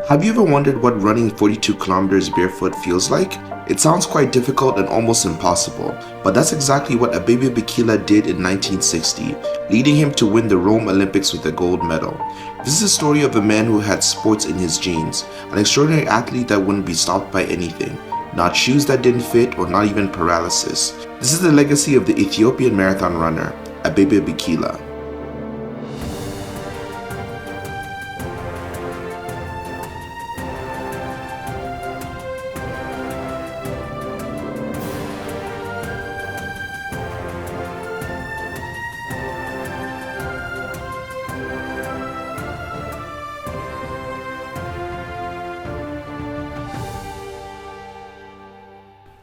Have you ever wondered what running 42 kilometers barefoot feels like? It sounds quite difficult and almost impossible, but that's exactly what Abebe Bikila did in 1960, leading him to win the Rome Olympics with a gold medal. This is a story of a man who had sports in his genes, an extraordinary athlete that wouldn't be stopped by anything, not shoes that didn't fit or not even paralysis. This is the legacy of the Ethiopian marathon runner, Abebe Bikila.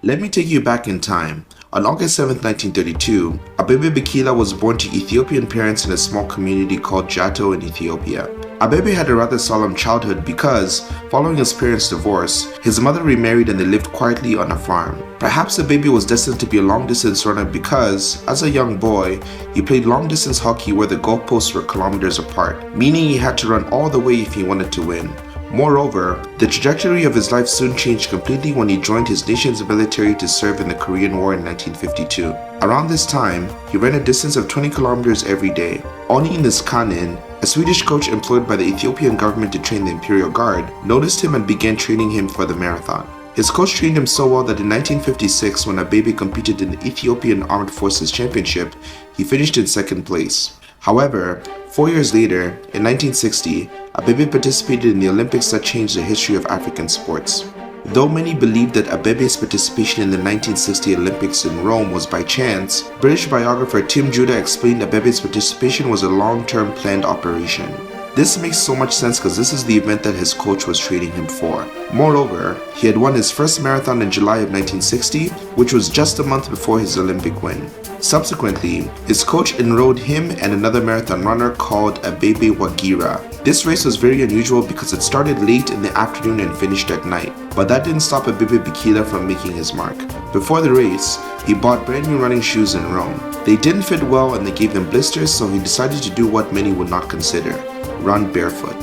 Let me take you back in time. On August 7, 1932, Abebe Bikila was born to Ethiopian parents in a small community called Jato in Ethiopia. Abebe had a rather solemn childhood because, following his parents' divorce, his mother remarried and they lived quietly on a farm. Perhaps Abebe was destined to be a long-distance runner because, as a young boy, he played long-distance hockey where the goalposts were kilometers apart, meaning he had to run all the way if he wanted to win. Moreover, the trajectory of his life soon changed completely when he joined his nation's military to serve in the Korean War in 1952. Around this time, he ran a distance of 20 kilometers every day. Oni Niskanen, a Swedish coach employed by the Ethiopian government to train the Imperial Guard, noticed him and began training him for the marathon. His coach trained him so well that in 1956, when Abebe competed in the Ethiopian Armed Forces Championship, he finished in second place. However, 4 years later, in 1960, Abebe participated in the Olympics that changed the history of African sports. Though many believe that Abebe's participation in the 1960 Olympics in Rome was by chance, British biographer Tim Judah explained Abebe's participation was a long-term planned operation. This makes so much sense because this is the event that his coach was training him for. Moreover, he had won his first marathon in July of 1960, which was just a month before his Olympic win. Subsequently, his coach enrolled him and another marathon runner called Abebe Wagira. This race was very unusual because it started late in the afternoon and finished at night, but that didn't stop Abebe Bikila from making his mark. Before the race, he bought brand new running shoes in Rome. They didn't fit well and they gave him blisters, so he decided to do what many would not consider: run barefoot.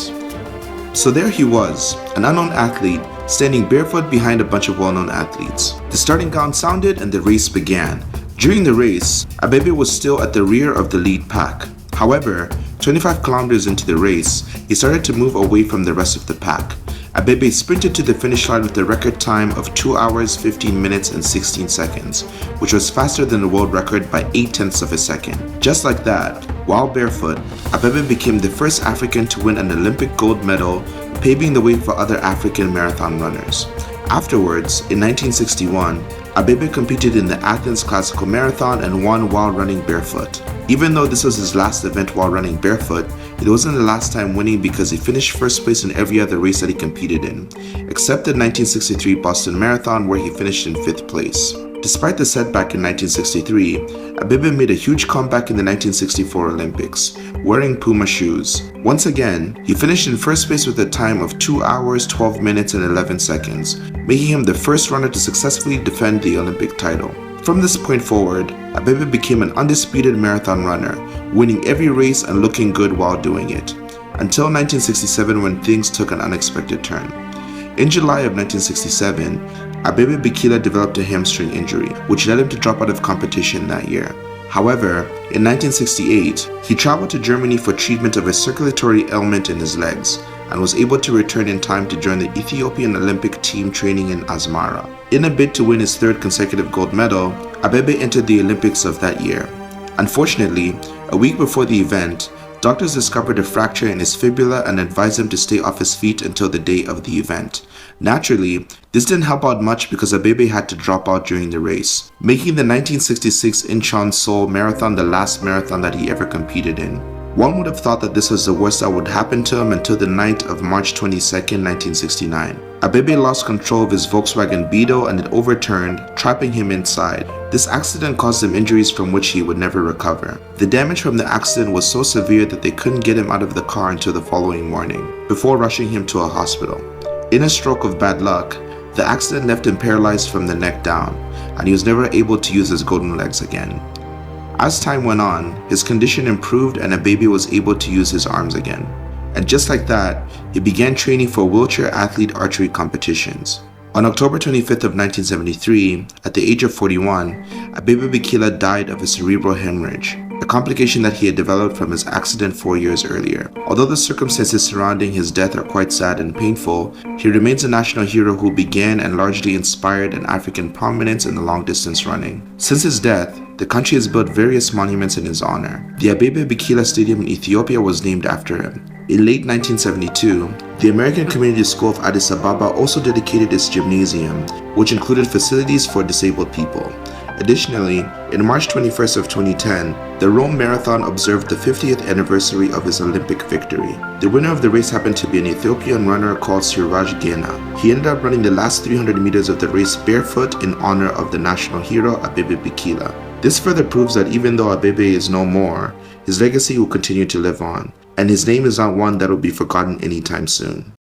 So there he was, an unknown athlete, standing barefoot behind a bunch of well-known athletes. The starting gun sounded and the race began. During the race, Abebe was still at the rear of the lead pack. However, 25 kilometers into the race, he started to move away from the rest of the pack. Abebe sprinted to the finish line with a record time of 2 hours, 15 minutes and 16 seconds, which was faster than the world record by 0.8 of a second. Just like that, while barefoot, Abebe became the first African to win an Olympic gold medal, paving the way for other African marathon runners. Afterwards, in 1961, Abebe competed in the Athens Classical Marathon and won while running barefoot. Even though this was his last event while running barefoot, it wasn't the last time winning because he finished first place in every other race that he competed in, except the 1963 Boston Marathon where he finished in 5th place. Despite the setback in 1963, Abebe made a huge comeback in the 1964 Olympics, wearing Puma shoes. Once again, he finished in first place with a time of 2 hours, 12 minutes and 11 seconds, making him the first runner to successfully defend the Olympic title. From this point forward, Abebe became an undisputed marathon runner, winning every race and looking good while doing it, until 1967 when things took an unexpected turn. In July of 1967, Abebe Bikila developed a hamstring injury, which led him to drop out of competition that year. However, in 1968, he traveled to Germany for treatment of a circulatory ailment in his legs, and was able to return in time to join the Ethiopian Olympic team training in Asmara. In a bid to win his 3rd consecutive gold medal, Abebe entered the Olympics of that year. Unfortunately, a week before the event, doctors discovered a fracture in his fibula and advised him to stay off his feet until the day of the event. Naturally, this didn't help out much because Abebe had to drop out during the race, making the 1966 Incheon Seoul Marathon the last marathon that he ever competed in. One would have thought that this was the worst that would happen to him until the night of March 22, 1969. Abebe lost control of his Volkswagen Beetle and it overturned, trapping him inside. This accident caused him injuries from which he would never recover. The damage from the accident was so severe that they couldn't get him out of the car until the following morning, before rushing him to a hospital. In a stroke of bad luck, the accident left him paralyzed from the neck down, and he was never able to use his golden legs again. As time went on, his condition improved and Abebe was able to use his arms again. and just like that, he began training for wheelchair athlete archery competitions. On October 25th of 1973, at the age of 41, Abebe Bikila died of a cerebral hemorrhage, a complication that he had developed from his accident 4 years earlier. Although the circumstances surrounding his death are quite sad and painful, he remains a national hero who began and largely inspired an African prominence in the long-distance running. Since his death, the country has built various monuments in his honor. The Abebe Bikila Stadium in Ethiopia was named after him. In late 1972, the American Community School of Addis Ababa also dedicated its gymnasium, which included facilities for disabled people. Additionally, in March 21st of 2010, the Rome Marathon observed the 50th anniversary of his Olympic victory. The winner of the race happened to be an Ethiopian runner called Suraj Gena. He ended up running the last 300 meters of the race barefoot in honor of the national hero Abebe Bikila. This further proves that even though Abebe is no more, his legacy will continue to live on, and his name is not one that will be forgotten anytime soon.